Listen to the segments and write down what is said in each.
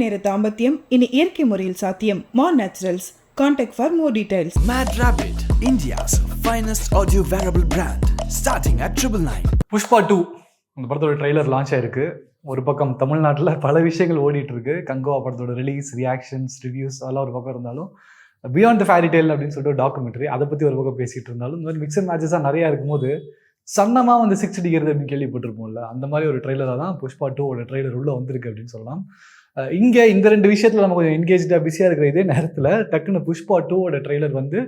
நேர தாம்பத்தியம் இனி இயற்கை முறையில் சாத்தியம். More Naturals. Contact for more details. Mad Rabbit, India's finest audio wearable brand, starting at 999. Pushpa 2 அந்த படத்தோட ட்ரெய்லர் லான்ச் ஆயிருக்கு. ஒரு பக்கம் தமிழ்நாட்டில் பல விஷயங்கள் ஓடிட்டு இருக்கு. கங்கோவா படத்தோட ரிலீஸ், ரியாக்ஷன்ஸ், ரிவ்யூஸ் அதெல்லாம் ஒரு பக்கம் இருந்தாலும், பியாண்ட் த ஃபேரி டேல் அப்படின்னு சொல்லிட்டு ஒரு டாக்குமெண்ட்ரி அதை பற்றி ஒரு பக்கம் பேசிகிட்டு இருந்தாலும், இந்த மாதிரி மிக்சர் மேட்சஸாக நிறையா இருக்கும்போது சன்னமாக வந்து 6 அடிக்கிறது அப்படின்னு கேள்விப்பட்டிருப்போம்ல, அந்த மாதிரி ஒரு ட்ரெய்லராக தான் புஷ்பா 2 ட்ரெய்லர் உள்ளே வந்திருக்கு அப்படின்னு சொல்லலாம். இங்கே இந்த 2 விஷயத்தில் நம்ம கொஞ்சம் என்கேஜாக பிஸியாக இருக்கிற இதே நேரத்தில் டக்குன்னு புஷ்பா 2 ட்ரெய்லர் வந்து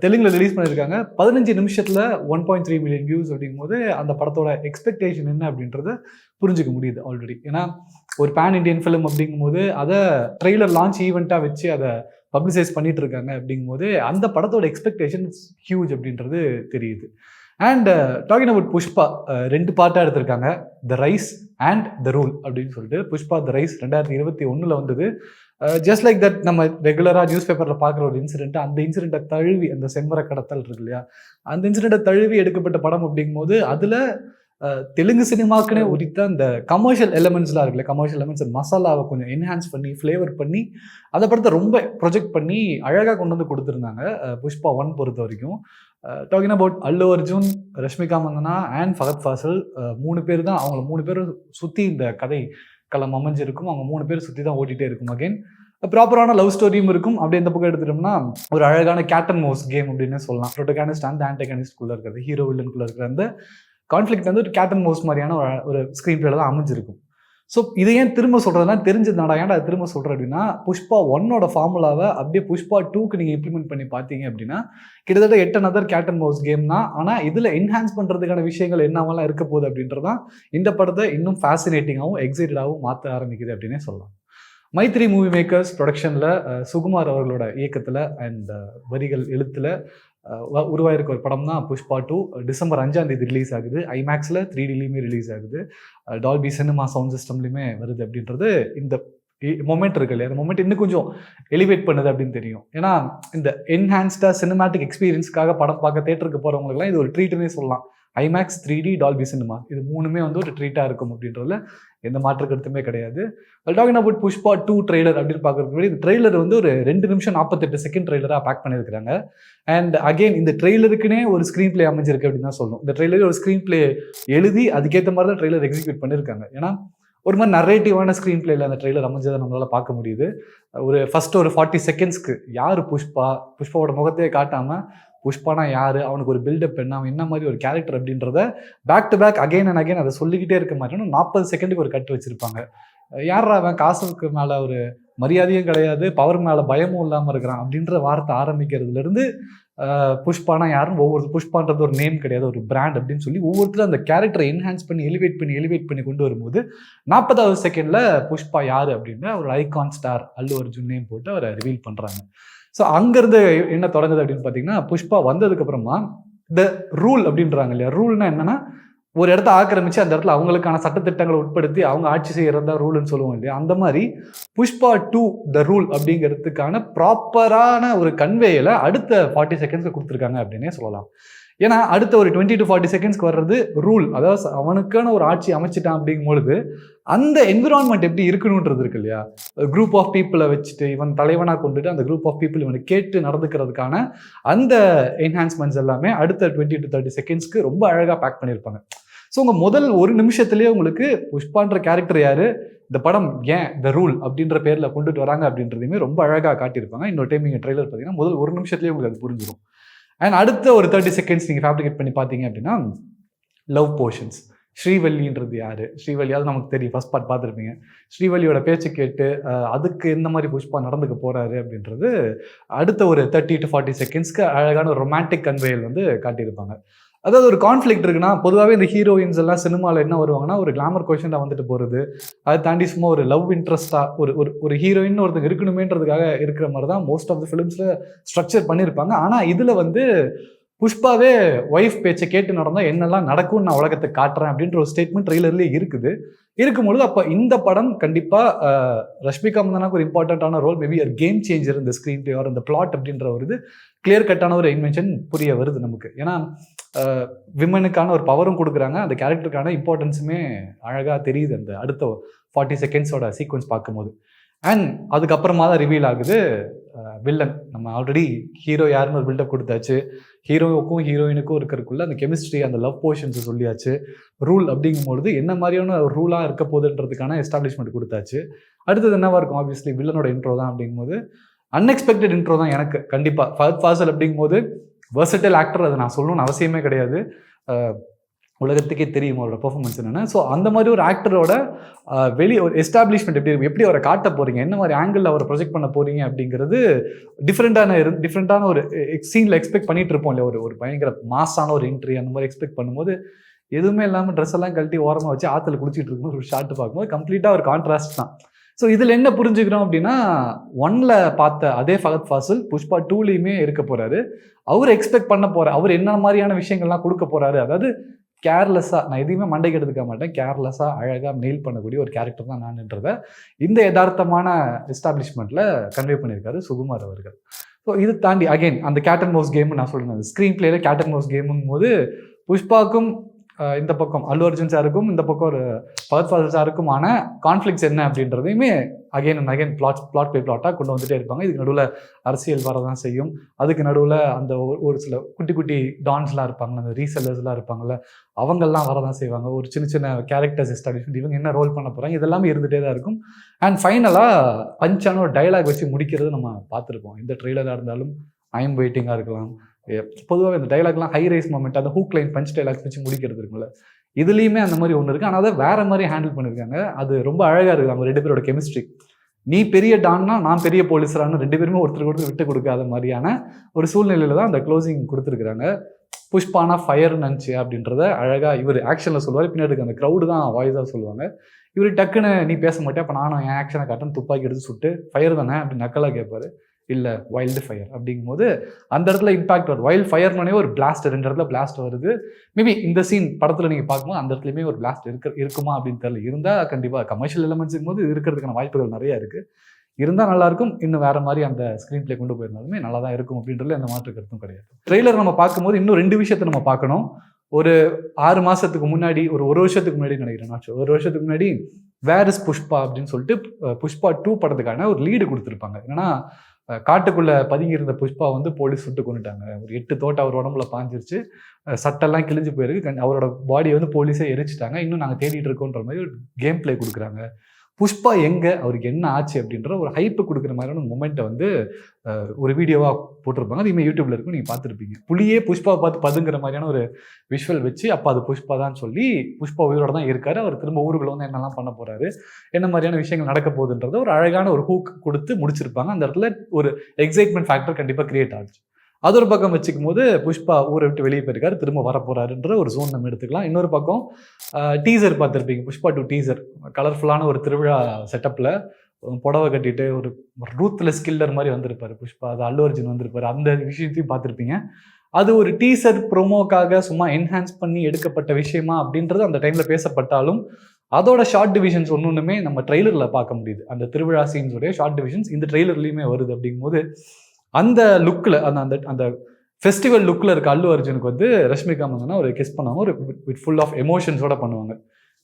தெலுங்கில் ரிலீஸ் பண்ணியிருக்காங்க. 15 நிமிஷத்தில் 1.3 மில்லியன் வியூஸ் அப்படிங்கும்போது அந்த படத்தோட எக்ஸ்பெக்டேஷன் என்ன அப்படின்றத புரிஞ்சுக்க முடியுது ஆல்ரெடி. ஏன்னா ஒரு பேன் இண்டியன் ஃபிலிம் அப்படிங்கும்போது அதை ட்ரெய்லர் லான்ச் ஈவெண்ட்டாக வச்சு அதை பப்ளிசைஸ் பண்ணிட்டு இருக்காங்க அப்படிங்கும்போது அந்த படத்தோட எக்ஸ்பெக்டேஷன்ஸ் ஹியூஜ் அப்படின்றது தெரியுது. அண்ட் டாக்கிங் அபவுட் புஷ்பா 2 பார்ட்டாக எடுத்திருக்காங்க, the rise and the rule அப்படின்னு சொல்லிட்டு. புஷ்பா த ரைஸ் 2021 வந்தது. ஜஸ்ட் லைக் தட் நம்ம ரெகுலராக நியூஸ் பேப்பரில் பார்க்குற ஒரு இன்சிடென்ட், அந்த இன்சிடென்ட்டை தழுவி, அந்த செம்மர கடத்தல் இருக்கு இல்லையா, அந்த இன்சிடென்ட்டை தழுவி எடுக்கப்பட்ட படம் அப்படிங்கும்போது அதில் தெலுங்கு சினிமாக்குன்னே உரித்த அந்த கமர்ஷியல் எலமெண்ட்ஸ்லாம் இருக்குல்ல, கமர்ஷியல் எலமெண்ட்ஸ் மசாலாவை கொஞ்சம் என்ஹான்ஸ் பண்ணி ஃப்ளேவர் பண்ணி அந்த படத்தை ரொம்ப ப்ரொஜெக்ட் பண்ணி அழகாக கொண்டு வந்து கொடுத்துருந்தாங்க புஷ்பா 1 பொறுத்த வரைக்கும். Talking about Allu Arjun, Rashmika Mandanna and Fahadh Faasil 3 பேர் தான். அவங்கள 3 பேரும் சுற்றி இந்த கதை களம் அமைஞ்சிருக்கும். அவங்க 3 பேர் சுற்றி தான் ஓட்டிகிட்டே இருக்கும். அகைன் ப்ராப்பரான லவ் ஸ்டோரியும் இருக்கும். அப்படி இந்த பக்கம் எடுத்துட்டோம்னா ஒரு அழகான கேட் அண்ட் மவுஸ் கேம் அப்படின்னு சொல்லலாம். ப்ரோட்டகானிஸ்ட் அண்ட் ஆன்டகானிஸ்ட்குள்ளே இருக்கிறது, ஹீரோ வில்லனுக்குள்ளே இருக்கிற அந்த கான்ஃப்ளிக்ட் வந்து ஒரு கேட் அண்ட் மவுஸ் மாதிரியான ஒரு ஸ்க்ரீன் பிளேல தான் அமைஞ்சிருக்கும். ஸோ இதை ஏன் திரும்ப சொல்கிறதுனா தெரிஞ்சதுனாடா ஏன்டா அதை திரும்ப சொல்கிறேன் அப்படின்னா, புஷ்பா 1 ஃபார்முலாவை அப்படியே புஷ்பா 2க்கு நீங்கள் இம்ப்ளிமெண்ட் பண்ணி பார்த்தீங்க அப்படின்னா கிட்டத்தட்ட 8 another cat and mouse game தான். ஆனால் இதில் என்ஹான்ஸ் பண்ணுறதுக்கான விஷயங்கள் என்னவெல்லாம் இருக்க போகுது அப்படின்றதான் இந்த படத்தை இன்னும் ஃபேசினேட்டிங்காகவும் எக்ஸைட்டடாகவும் மாற்ற ஆரம்பிக்குது அப்படின்னே சொல்லலாம். மைத்ரி மூவி மேக்கர்ஸ் ப்ரொடக்ஷனில் சுகுமார் அவர்களோட இயக்கத்தில் அண்ட் வரிகள் எழுத்தில் உருவாயிருக்க ஒரு படம் தான் புஷ்பா 2. டிசம்பர் 5 ரிலீஸ் ஆகுது. ஐமேக்ஸில் 3Dலையுமே ரிலீஸ் ஆகுது. டால்பி சினிமா சவுண்ட் சிஸ்டம்லையுமே வருது அப்படின்றது இந்த மொமெண்ட் இருக்கு இல்லையா, அந்த மொமெண்ட் இன்னும் கொஞ்சம் எலிவேட் பண்ணுது அப்படின்னு தெரியும். ஏன்னா இந்த என்ஹான்ஸ்டாக சினிமேட்டிக் எக்ஸ்பீரியன்ஸ்க்காக படம் பார்க்க தேட்டருக்கு போகிறவங்களுக்குலாம் இது ஒரு ட்ரீட்டுன்னே சொல்லலாம். ஐமேக்ஸ், 3D, டால்பி சினிமா இது 3மே வந்து ஒரு ட்ரீட்டாக இருக்கும் அப்படின்றதுல எந்த மாற்று கருத்துமே கிடையாது. டாக்கிங் அபவுட் புஷ்பா 2 ட்ரெய்லர் அப்படின்னு பார்க்கறதுக்கு முன்னாடி இந்த ட்ரெய்லர் வந்து ஒரு 2 நிமிஷம் 48 செகண்ட் ட்ரெய்லராக பேக் பண்ணியிருக்கிறாங்க. அண்ட் அகெயின் இந்த ட்ரெய்லருக்குனே ஒரு ஸ்க்ரீன் பிளே அமைஞ்சிருக்கு அப்படின்னு தான் சொல்லணும். இந்த ட்ரெய்லர் ஒரு ஸ்க்ரீன் பிளே எழுதி அதுக்கேற்ற மாதிரி தான் ட்ரெய்லர் எக்ஸிக்யூட் பண்ணியிருக்காங்க. ஏன்னா ஒரு மாதிரி நரேட்டிவான ஸ்க்ரீன் பிளேல அந்த ட்ரெய்லர் அமைஞ்சதை நம்மளால பார்க்க முடியுது. ஒரு ஃபர்ஸ்ட் ஒரு 40 செகண்ட்ஸ்க்கு யார் புஷ்பாவோட முகத்தையே காட்டாமல் புஷ்பானா யார், அவனுக்கு ஒரு பில்டப் என்ன, அவன் என்ன மாதிரி ஒரு கேரக்டர் அப்படின்றத back to back again and again அதை சொல்லிக்கிட்டே இருக்க மாதிரி 40 செகண்டுக்கு ஒரு கட் வச்சிருப்பாங்க. யாரா அவன் காசுக்கு மேலே ஒரு மரியாதையும் கிடையாது, பவர் மேலே பயமும் இல்லாமல் இருக்கிறான் அப்படின்ற வார்த்தை ஆரம்பிக்கிறதுலேருந்து புஷ்பானா யாருன்னு ஒவ்வொரு புஷ்பான்றது ஒரு நேம் கிடையாது, ஒரு பிராண்ட் அப்படின்னு சொல்லி ஒவ்வொருத்தரும் அந்த கேரக்டரை என்ஹான்ஸ் பண்ணி எலிவேட் பண்ணி கொண்டு வரும்போது 40வது செகண்டில் புஷ்பா யார் அப்படின்னு ஒரு ஐகான் ஸ்டார் அல்லு அர்ஜுன் நேம் போட்டு அவரை ரிவீல் பண்ணுறாங்க. ஸோ அங்கேருந்து என்ன தொடங்குது அப்படின்னு பார்த்தீங்கன்னா, புஷ்பா வந்ததுக்கப்புறமா த ரூல் அப்படின்றாங்க இல்லையா. ரூல்னா என்னன்னா, ஒரு இடத்த ஆக்கிரமிச்சு அந்த இடத்துல அவங்களுக்கான சட்டத்திட்டங்களை உட்படுத்தி அவங்க ஆட்சி செய்யறதா ரூல்னு சொல்லுவோம் இல்லையா. அந்த மாதிரி புஷ்பா 2 த ரூல் அப்படிங்கிறதுக்கான ப்ராப்பரான ஒரு கன்வேயில் அடுத்த 40 செகண்ட்ஸ்க்கு கொடுத்துருக்காங்க அப்படின்னே சொல்லலாம். ஏன்னா அடுத்த ஒரு 20 to 40 செகண்ட்ஸ்க்கு வர்றது ரூல், அதாவது அவனுக்கான ஒரு ஆட்சி அமைச்சிட்டான் அப்படிங்கும்பொழுது அந்த என்விரான்மெண்ட் எப்படி இருக்கணுன்றது இருக்கு இல்லையா. குரூப் ஆஃப் பீப்புளை வச்சுட்டு இவன் தலைவனாக கொண்டுட்டு அந்த குரூப் ஆஃப் பீப்புள் இவனை கேட்டு நடந்துக்கிறதுக்கான அந்த என்ஹான்ஸ்மெண்ட்ஸ் எல்லாமே அடுத்த 20 to 30 செகண்ட்ஸ்க்கு ரொம்ப அழகாக பேக் பண்ணியிருப்பாங்க. ஸோ உங்கள் முதல் 1 நிமிஷத்துலேயே உங்களுக்கு புஷ்பான்ற கேரக்டர் யார், இந்த படம் ஏன் த ரூல் அப்படின்ற பேரில் கொண்டுட்டு வராங்க அப்படின்றதையுமே ரொம்ப அழகாக காட்டியிருப்பாங்க. இன்னொரு டைம் நீங்கள் ட்ரெய்லர் பார்த்தீங்கன்னா முதல் 1 நிமிஷத்துலேயே உங்களுக்கு அது புரிஞ்சிடும். அண்ட் அடுத்த ஒரு 30 செகண்ட்ஸ் நீங்கள் ஃபேப்ரிகேட் பண்ணி பார்த்தீங்க அப்படின்னா லவ் போர்ஷன்ஸ். ஸ்ரீவல்லின்றது யார், ஸ்ரீவல்லியாவது நமக்கு தெரியும், ஃபர்ஸ்ட் பார்ட் பார்த்துருப்பீங்க. ஸ்ரீவல்லியோட பேச்சு கேட்டு அதுக்கு எந்த மாதிரி புஷ்பா நடந்துக்க போகிறாரு அப்படின்றது அடுத்த ஒரு 30 to 40 செகண்ட்ஸ்க்கு அழகான ஒரு ரொமான்டிக் கன்வேயல் வந்து காட்டியிருப்பாங்க. அதாவது ஒரு கான்ஃப்ளிக்ட் இருக்குன்னா பொதுவாகவே இந்த ஹீரோயின்ஸ் எல்லாம் சினிமாவில் என்ன வருவாங்கன்னா ஒரு கிளாமர் கொஷனாக வந்துட்டு போகிறது, அதை தாண்டி சும்மா ஒரு லவ் இன்ட்ரெஸ்ட்டாக ஒரு ஹீரோயின் ஒருத்தங்க இருக்கணுமேன்றதுக்காக இருக்கிற மாதிரி தான் மோஸ்ட் ஆஃப் த ஃபிலிம்ஸில் ஸ்ட்ரக்சர் பண்ணியிருப்பாங்க. ஆனால் இதில் வந்து புஷ்பாவே ஒய்ஃப் பேச்சை கேட்டு நடந்தால் என்னெல்லாம் நடக்கும்னு நான் உலகத்தை காட்டுறேன் அப்படின்ற ஒரு ஸ்டேட்மெண்ட் ட்ரெய்லர்லேயே இருக்கும்பொழுது அப்போ இந்த படம் கண்டிப்பாக ரஷ்மிகா மந்தனாக்கு ஒரு இம்பார்ட்டண்ட்டான ரோல், மேபி ஒரு கேம் சேஞ்சர் இந்த ஸ்க்ரீன் பிளே ஆர் இந்த பிளாட் அப்படின்ற ஒரு இது கிளியர் கட்டான ஒரு இன்வென்ஷன் புரிய வருது நமக்கு. ஏன்னா விமனுக்கான ஒரு பவரும் கொடுக்குறாங்க, அந்த கேரக்டருக்கான இம்பார்ட்டன்ஸுமே அழகாக தெரியுது அந்த அடுத்த 40 செகண்ட்ஸோட சீக்வன்ஸ் பார்க்கும்போது. அண்ட் அதுக்கப்புறமா தான் ரிவீல் ஆகுது வில்லன். நம்ம ஆல்ரெடி ஹீரோ யாருன்னு ஒரு பில்டப் கொடுத்தாச்சு, ஹீரோவுக்கும் ஹீரோயினுக்கும் இருக்கிறதுக்குள்ள அந்த கெமிஸ்ட்ரி, அந்த லவ் போர்ஷன்ஸ் சொல்லியாச்சு. ரூல் அப்படிங்கும்பொழுது என்ன மாதிரியான ஒரு ரூலாக இருக்க போகுதுன்றதுக்கான எஸ்டாப்ளிஷ்மெண்ட் கொடுத்தாச்சு. அடுத்தது என்னவா இருக்கும், ஆப்வியஸ்லி வில்லனோட இன்ட்ரோ தான். அப்படிங்கும்போது அன்எக்ஸ்பெக்டட் இன்ட்ரோ தான் எனக்கு கண்டிப்பாக. ஃபஹத் ஃபாசில் அப்படிங்கும்போது வெர்சடைல் ஆக்டர், அதை நான் சொல்லணும்னு அவசியமே கிடையாது, உலகத்துக்கே தெரியும் அவரோட பெர்ஃபார்மன்ஸ் என்னென்னு. ஸோ அந்த மாதிரி ஒரு ஆக்டரோட ஒரு எஸ்டாப்ளிஷ்மெண்ட் எப்படி இருக்கும், எப்படி அவரை காட்ட போகிறீங்க, என்ன மாதிரி ஆங்கிளில் அவரை ப்ரொஜெக்ட் பண்ண போகிறீங்க அப்படிங்கிறது டிஃப்ரெண்ட்டான ஒரு சீனில் எக்ஸ்பெக்ட் பண்ணிட்டு இருப்போம் இல்லையா. ஒரு பயங்கர மாஸான ஒரு என்ட்ரி அந்த மாதிரி எக்ஸ்பெக்ட் பண்ணும்போது எதுவுமே இல்லாமல் ட்ரெஸ் எல்லாம் கழட்டி ஓரமாக வச்சு ஆற்றுல குளிச்சுட்டு இருக்கும்போது ஒரு ஷார்ட் பார்க்கும்போது கம்ப்ளீட்டாக ஒரு கான்ட்ராஸ்ட் தான். ஸோ இதில் என்ன புரிஞ்சுக்கிறோம் அப்படின்னா, 1ல் பார்த்த அதே ஃபஹத் ஃபாசில் புஷ்பா 2லையுமே இருக்க போகிறாரு. அவர் எக்ஸ்பெக்ட் பண்ண போகிறார், அவர் என்ன மாதிரியான விஷயங்கள்லாம் கொடுக்க போகிறாரு, அதாவது கேர்லெஸ்ஸாக, நான் எதையுமே மண்டைக்கு எடுத்துக்க மாட்டேன், கேர்லெஸ்ஸாக அழகாக நெயில் பண்ணக்கூடிய ஒரு கேரக்டர் தான் நான்ன்றதை இந்த யதார்த்தமான எஸ்டாப்ளிஷ்மெண்ட்டில் கன்வே பண்ணியிருக்காரு சுகுமார் அவர்கள். ஸோ இது தாண்டி அகெயின் அந்த கேட் அண்ட் மவுஸ் கேம் நான் சொல்லுவேன், ஸ்க்ரீன் பிளேல கேட் அண்ட் மவுஸ் கேமுங்கும் போது புஷ்பாவுக்கும் இந்த பக்கம் அல்லு அர்ஜுன் சாருக்கும் இந்த பக்கம் ஒரு ஃபஹத் ஃபாசில் சாருக்குமான கான்ஃப்ளிக்ஸ் என்ன அப்படின்றதையுமே again and again plot by பிளாட்டாக கொண்டு வந்துட்டே இருப்பாங்க. இதுக்கு நடுவில் அரசியல் வரதான் செய்யும். அதுக்கு நடுவில் அந்த ஒரு சில குட்டி குட்டி டான்ஸ்லாம் இருப்பாங்க, அந்த ரீசெல்லர்ஸ்லாம் இருப்பாங்கள்ல, அவங்கெல்லாம் வரதான் செய்வாங்க. ஒரு சின்ன சின்ன கேரக்டர்ஸ் எஸ்டாப்ளிஷ்மெண்ட், இவங்க என்ன ரோல் பண்ண போகிறாங்க, இதெல்லாமே இருந்துகிட்டே தான் இருக்கும். அண்ட் ஃபைனலாக பஞ்சான ஒரு டைலாக் வச்சு முடிக்கிறது நம்ம பார்த்துருப்போம். இந்த ட்ரெய்லராக இருந்தாலும் ஐ எம் வெயிட்டிங்காக இருக்கலாம், பொதுவாக இந்த டைலாக்லாம் ஹை ரைஸ் மூமெண்ட், அந்த ஹூக் லைன் பஞ்ச் டைலாக்ஸ் வச்சு முடிக்கிறது இருக்குல்ல, இதுலேயுமே அந்த மாதிரி ஒன்று இருக்குது. ஆனால் அதை வேறு மாதிரி ஹேண்டில் பண்ணியிருக்காங்க. அது ரொம்ப அழகாக இருக்குது அவங்க 2 பேரோட கெமிஸ்ட்ரி. நீ பெரிய டான்னா நான் பெரிய போலீஸரான்னு 2 பேருமே ஒருத்தருக்கு விட்டு கொடுக்காத மாதிரியான ஒரு சூழ்நிலையில் தான் அந்த க்ளோசிங் கொடுத்துருக்குறாங்க. புஷ்பானா ஃபயர் நினச்சி அப்படின்றத அழகாக இவர் ஆக்ஷனில் சொல்லுவார், பின்னாடி அந்த க்ரௌடு தான் வாய்ஸாக சொல்லுவாங்க. இவர் டக்குன்னு நீ பேச மாட்டேன், அப்போ நானும் என் ஆக்ஷனை காட்டுன்னு துப்பாக்கி எடுத்து சுட்டு ஃபயர் தானே அப்படின்னு நக்கலாக கேட்பார். இல்லை வைல்டு ஃபயர் அப்படிங்கும்போது அந்த இடத்துல இம்பாக்ட் வருது. வைல்டு ஃபயர்னே ஒரு பிளாஸ்ட், 2 இடத்துல பிளாஸ்ட் வருது. மேபி இந்த சீன் படத்தில் நீங்கள் பார்க்கும்போது அந்த இடத்துலையுமே ஒரு பிளாஸ்ட் இருக்குமா அப்படின்னு தெரியல. இருந்தால் கண்டிப்பாக கமர்ஷியல் எலிமெண்ட்ஸுக்கும் போது இருக்கிறதுக்கான வாய்ப்புகள் நிறையா இருக்குது. இருந்தால் நல்லாயிருக்கும். இன்னும் வேறு மாதிரி அந்த ஸ்க்ரீன் பிளே கொண்டு போயிருந்தாலுமே நல்லா தான் இருக்கும் அப்படின்றதுல எந்த மாற்று கருத்தும் கிடையாது. ட்ரெய்லர் நம்ம பார்க்கும்போது இன்னும் 2 விஷயத்தை நம்ம பார்க்கணும். ஒரு 6 மாதத்துக்கு முன்னாடி, ஒரு வருஷத்துக்கு முன்னாடி நினைக்கிறேன், ஒரு வருஷத்துக்கு முன்னாடி வேர் இஸ் புஷ்பா அப்படின்னு சொல்லிட்டு புஷ்பா 2 படத்துக்கான ஒரு லீடு கொடுத்துருப்பாங்க. என்னன்னா, காட்டுக்குள்ளே பதுங்கி இருந்த புஷ்பா வந்து போலீஸ் சுட்டு கொண்டுட்டாங்க. ஒரு 8 தோட்டை அவர் உடம்புல பாஞ்சிருச்சு, சட்டெல்லாம் கிழிஞ்சு போயிருக்கு, அவரோட பாடியை வந்து போலீஸே எரிச்சிட்டாங்க, இன்னும் நாங்கள் தேடிட்டு இருக்கோன்ற மாதிரி ஒரு கேம் பிளே கொடுக்குறாங்க. புஷ்பா எங்கே, அவருக்கு என்ன ஆச்சு அப்படின்ற ஒரு ஹைப்பு கொடுக்குற மாதிரியான மொமெண்ட்டை வந்து ஒரு வீடியோவாக போட்டிருப்பாங்க. அது இனிமேல் யூடியூப்ல இருக்கும், நீங்கள் பார்த்துருப்பீங்க. புலியே புஷ்பாவை பார்த்து பதுங்கிற மாதிரியான ஒரு விஷுவல் வச்சு, அப்போ அது புஷ்பா தான் சொல்லி, புஷ்பா உயிரோட தான் இருக்காரு, அவர் திரும்ப ஊருக்குள்ள வந்து என்னெல்லாம் பண்ண போறாரு, என்ன மாதிரியான விஷயங்கள் நடக்க போகுதுன்றத ஒரு அழகான ஒரு ஹூக் கொடுத்து முடிச்சிருப்பாங்க. அந்த இடத்துல ஒரு எக்ஸைட்மெண்ட் ஃபேக்டர் கண்டிப்பாக கிரியேட் ஆகுது. அது ஒரு பக்கம் வச்சுக்கும் போது புஷ்பா ஊரை விட்டு வெளியே போயிருக்காரு, திரும்ப வரப்போறாருன்ற ஒரு ஜோன் நம்ம எடுத்துக்கலாம். இன்னொரு பக்கம் டீசர் பார்த்துருப்பீங்க, புஷ்பா 2 டீசர். கலர்ஃபுல்லான ஒரு திருவிழா செட்டப்பில் புடவை கட்டிட்டு ஒரு ரூத்லெஸ் கில்லர் மாதிரி வந்திருப்பாரு புஷ்பா. அது அல்லு அர்ஜுன் வந்திருப்பாரு, அந்த விஷயத்தையும் பார்த்துருப்பீங்க. அது ஒரு டீசர் ப்ரோமோக்காக சும்மா என்ஹான்ஸ் பண்ணி எடுக்கப்பட்ட விஷயமா அப்படின்றது அந்த டைமில் பேசப்பட்டாலும், அதோட ஷார்ட் டிவிஷன்ஸ் ஒன்றுமே நம்ம ட்ரெய்லரில் பார்க்க முடியுது. அந்த திருவிழா சீன்ஸோடைய ஷார்ட் டிவிஷன்ஸ் இந்த ட்ரெய்லர்லையுமே வருது. அப்படிங்கும்போது அந்த லுக்கில், அந்த அந்த ஃபெஸ்டிவல் லுக்கில் இருக்க அல்லு அர்ஜுனுக்கு வந்து ரஷ்மிகா மந்தனா ஒரு கிஸ் பண்ணுவாங்க, ஒரு வித் ஃபுல் ஆஃப் எமோஷன்ஸோட பண்ணுவாங்க.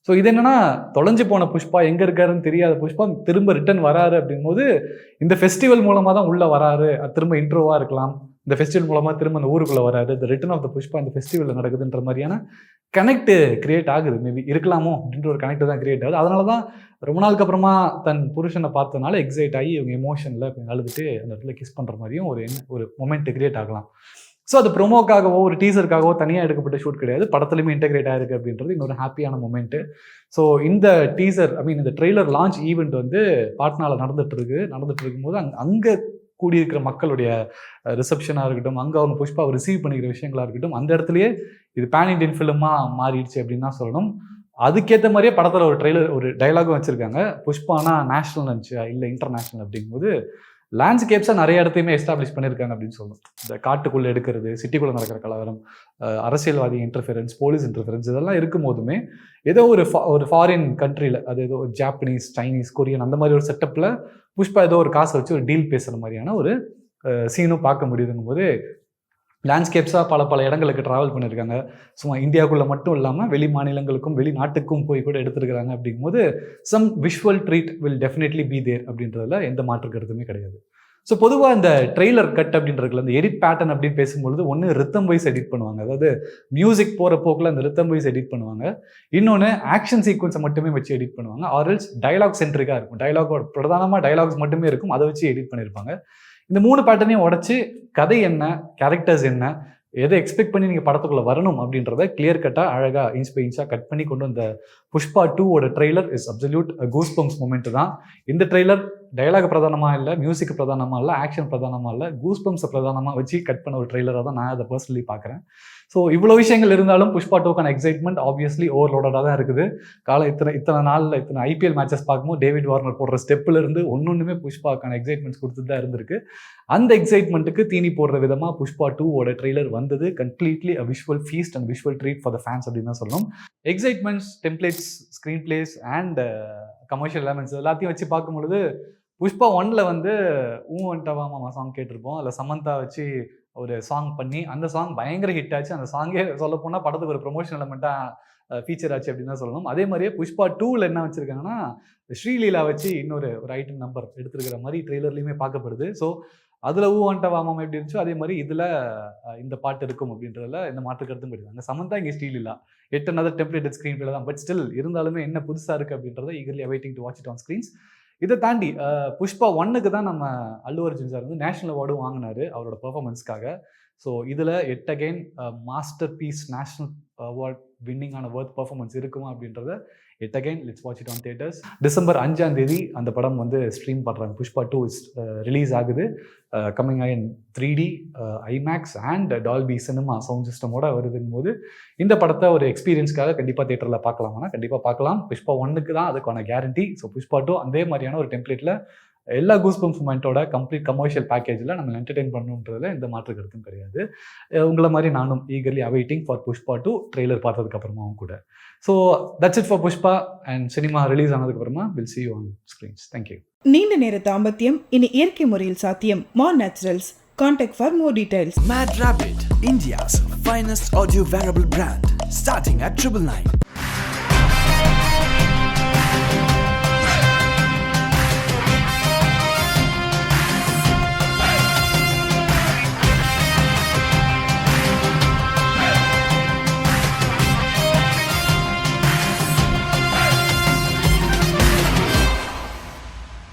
ஸோ இது என்னன்னா, தொலைஞ்சு போன புஷ்பா, எங்கே இருக்காருன்னு தெரியாத புஷ்பா திரும்ப ரிட்டர்ன் வராரு அப்படிங்கும்போது, இந்த ஃபெஸ்டிவல் மூலமாக தான் உள்ளே வராரு, அது திரும்ப இன்ட்ரோவாக இருக்கலாம், இந்த ஃபெஸ்டிவல் மூலமாக திரும்ப அந்த ஊருக்குள்ளே வராரு, the return of the Pushpa இந்த ஃபெஸ்டிவலில் நடக்குதுன்ற மாதிரியான கனெக்ட் கிரியேட் ஆகுது. மேபி இருக்கலாமோ அப்படின்ற ஒரு கனெக்ட் தான் கிரியேட் ஆகுது. அதனால தான் ரொம்ப நாளுக்கு அப்புறமா தன் புருஷனை பார்த்தனால எக்ஸைட் ஆகி இவங்க எமோஷனில் அழுதுட்டு அந்த இடத்துல கிஸ் பண்ணுற மாதிரியும் ஒரு மொமெண்ட் கிரியேட் ஆகலாம். ஸோ அது ப்ரொமோக்காகவோ ஒரு டீசருக்காகவோ தனியாக எடுக்கப்பட்ட ஷூட் கிடையாது, படத்துலையுமே இன்டெகிரேட் ஆயிருக்கு அப்படின்றது இன்னொரு ஹாப்பியான மொமெண்ட்டு. ஸோ இந்த டீசர் இந்த ட்ரெய்லர் லான்ச் ஈவெண்ட் வந்து பாட்னாவில் நடந்துட்டு இருக்கும்போது அங்கே கூடியிருக்கிற மக்களுடைய ரிசப்ஷனாக இருக்கட்டும், அங்கே அவங்க புஷ்பாவை ரிசீவ் பண்ணிக்கிற விஷயங்களாக இருக்கட்டும், அந்த இடத்துலையே இது பேன் இண்டியன் ஃபிலிமாக மாறிடுச்சு அப்படின்னு தான் சொல்லணும். அதுக்கேற்ற மாதிரியே படத்தில் ஒரு ட்ரெய்லர், ஒரு டைலாகும் வச்சுருக்காங்க, புஷ்பானா நேஷனல் நினச்சியா இல்லை இன்டர்நேஷ்னல் அப்படிங்கும்போது லேண்ட்ஸ்கேப்ஸாக நிறைய இடத்தையுமே எஸ்டாப்ளிஷ் பண்ணியிருக்காங்க அப்படின்னு சொல்லணும். இந்த காட்டுக்குள்ளே எடுக்கிறது, சிட்டிக்குள்ளே நடக்கிற கலவரம், அரசியல்வாதி இன்டர்ஃபெரன்ஸ், போலீஸ் இன்டர்ஃபெரன்ஸ், இதெல்லாம் இருக்கும் போதுமே ஏதோ ஒரு ஃபாரின் கண்ட்ரியில், அது ஏதோ ஒரு ஜாப்பனீஸ், சைனீஸ், கொரியன் அந்த மாதிரி ஒரு செட்டப்பில் புஷ்பா ஏதோ ஒரு காசை வச்சு ஒரு டீல் பேசுகிற மாதிரியான ஒரு சீனும் பார்க்க முடியுதுங்கும் போது லேண்ட்ஸ்கேப்ஸாக பல இடங்களுக்கு ட்ராவல் பண்ணியிருக்காங்க. சும்மா இந்தியாவுக்குள்ளே மட்டும் இல்லாமல் வெளி மாநிலங்களுக்கும் வெளிநாட்டுக்கும் போய் கூட எடுத்துருக்கிறாங்க. அப்படிங்கும்போது some visual treat will definitely be there அப்படின்றதுல எந்த மாற்று கருத்துமே கிடையாது. ஸோ பொதுவாக இந்த ட்ரெய்லர் கட் அப்படின்றதுல இந்த எடிட் பேட்டர்ன் அப்படின்னு பேசும்பொழுது ஒன்று ரித்தம் வைஸ் எடிட் பண்ணுவாங்க, அதாவது மியூசிக் போகிற போக்கில் அந்த ரித்தம் வைஸ் எடிட் பண்ணுவாங்க. இன்னொன்று ஆக்ஷன் சீக்வன்ஸை மட்டுமே வச்சு எடிட் பண்ணுவாங்க. ஆர்எல்ஸ் டைலாக் சென்ட்ரிக்காக இருக்கும், டைலாகோட பிரதானமாக டைலாக்ஸ் மட்டுமே இருக்கும், அதை வச்சு எடிட் பண்ணியிருப்பாங்க. இந்த 3 பேட்டர்னையும் உடச்சி கதை என்ன, கேரக்டர்ஸ் என்ன, எதை எக்ஸ்பெக்ட் பண்ணி நீங்கள் படத்துக்குள்ளே வரணும் அப்படின்றத கிளியர் கட்டாக அழகாக இன்ச் பை இன்ச்சாக கட் பண்ணி கொண்டு வந்த Pushpa 2 trailer is absolute goose bumps moment தான். இந்த ட்ரெய்லர் டைலாக் பிரதானமாக இல்லை, மியூசிக் பிரதானமாக இல்லை, ஆக்ஷன் பிரதானமாக இல்லை, கூஸ் பம்ப்ஸை பிரதானமாக வச்சு கட் பண்ண ஒரு ட்ரெய்லராக தான் நான் அதை பர்சனலி பார்க்குறேன். ஸோ இவ்வளோ விஷயங்கள் இருந்தாலும் புஷ்பா 2க்கான எக்ஸைட்மெண்ட் ஆப்வியஸ்லி ஓவர்லோடடாக தான் இருக்குது. இத்தனை நாளில் இத்தனை ஐபிஎல் மேட்சஸ் பார்க்கும்போது டேவிட் வார்னர் போடுற ஸ்டெப்பிலிருந்து ஒன்னொன்றுமே புஷ்பாக்கான எக்ஸைட்மெண்ட்ஸ் கொடுத்துட்டு தான் இருந்திருக்கு. அந்த எக்ஸைட்மெண்ட்டுக்கு தீனி போடுற விதமாக புஷ்பா 2 ட்ரெய்லர் வந்தது. Completely a visual feast and visual treat for the fans அப்படின்னு தான் சொல்லணும். Excitements, templates, screen place and commercial elements எல்லாத்தையும் வச்சு பார்க்கும்பொழுது புஷ்பா 1 வந்து ஊவன்டவா மாமா சாங் கேட்டிருப்போம். அதில் சமந்தா வச்சு ஒரு சாங் பண்ணி அந்த சாங் பயங்கர ஹிட் ஆச்சு. அந்த சாங்கே சொல்ல போனால் படத்துக்கு ஒரு ப்ரொமோஷன் எலமெண்ட்டாக ஃபீச்சர் ஆச்சு அப்படின்னு தான் சொல்லணும். அதே மாதிரியே புஷ்பா 2 என்ன வச்சுருக்காங்கன்னா ஸ்ரீலீலா வச்சு இன்னொரு ஐட்டம் நம்பர் எடுத்துருக்கிற மாதிரி ட்ரெய்லர்லையுமே பார்க்கப்படுது. ஸோ அதில் ஊவன்டவா மாமா எப்படி இருந்துச்சோ அதே மாதிரி இதில் இந்த பாட்டு இருக்கும் அப்படின்றதுல எந்த மாற்று கருத்தும் கிடையாது. அங்கே சமந்தா இங்கே Sreeleela another templated screen play தான். பட் ஸ்டில் இருந்தாலுமே என்ன புதுசாக இருக்குது அப்படின்றத eagerly awaiting to watch it on screens. இதை தாண்டி புஷ்பா 1க்கு தான் நம்ம அல்லு அர்ஜுன் சார் வந்து நேஷனல் அவார்டும் வாங்கினார் அவரோட பெர்ஃபார்மன்ஸ்க்காக. ஸோ இதில் again masterpiece national award வின்னிங்கான ஒர்த் பெர்ஃபார்மன்ஸ் இருக்குமா அப்படின்றத again let's watch it on theatres. December 5 அந்த படம் வந்து ஸ்ட்ரீம் பண்ணுறாங்க. புஷ்பா 2 ரிலீஸ் ஆகுது. Coming in 3D IMAX and Dolby cinema sound சிஸ்டமோட வருதுங்கும் போது இந்த படத்தை ஒரு எக்ஸ்பீரியன்ஸ்க்காக கண்டிப்பாக தேட்டரில் பார்க்கலாம்னா கண்டிப்பாக பார்க்கலாம். புஷ்பா 1க்கு தான் அதுக்கான கேரண்டி. ஸோ புஷ்பா 2 அதே மாதிரியான ஒரு டெம்ப்ளேட்டில் எல்லா கூஸ்பம்ஸ் மூமெண்ட்டோட கம்ப்ளீட் கமர்ஷியல் பேக்கேஜில் நம்ம என்டர்டெயின் பண்ணணுன்றதுல எந்த மாற்று கருத்தும் கிடையாது. உங்களை மாதிரி நானும் eagerly awaiting for Pushpa 2 trailer பார்த்ததுக்கு அப்புறமாவும் கூட. So that's it for Pushpa and cinema release ஆனதுக்கப்புறமா will see you on screens. Thank you. நீண்ட நேர தாம்பத்தியம் இனி இயற்கை முறையில் சாத்தியம். More Naturals. Contact for more details. Mad Rabbit, India's finest audio wearable brand, starting at 999.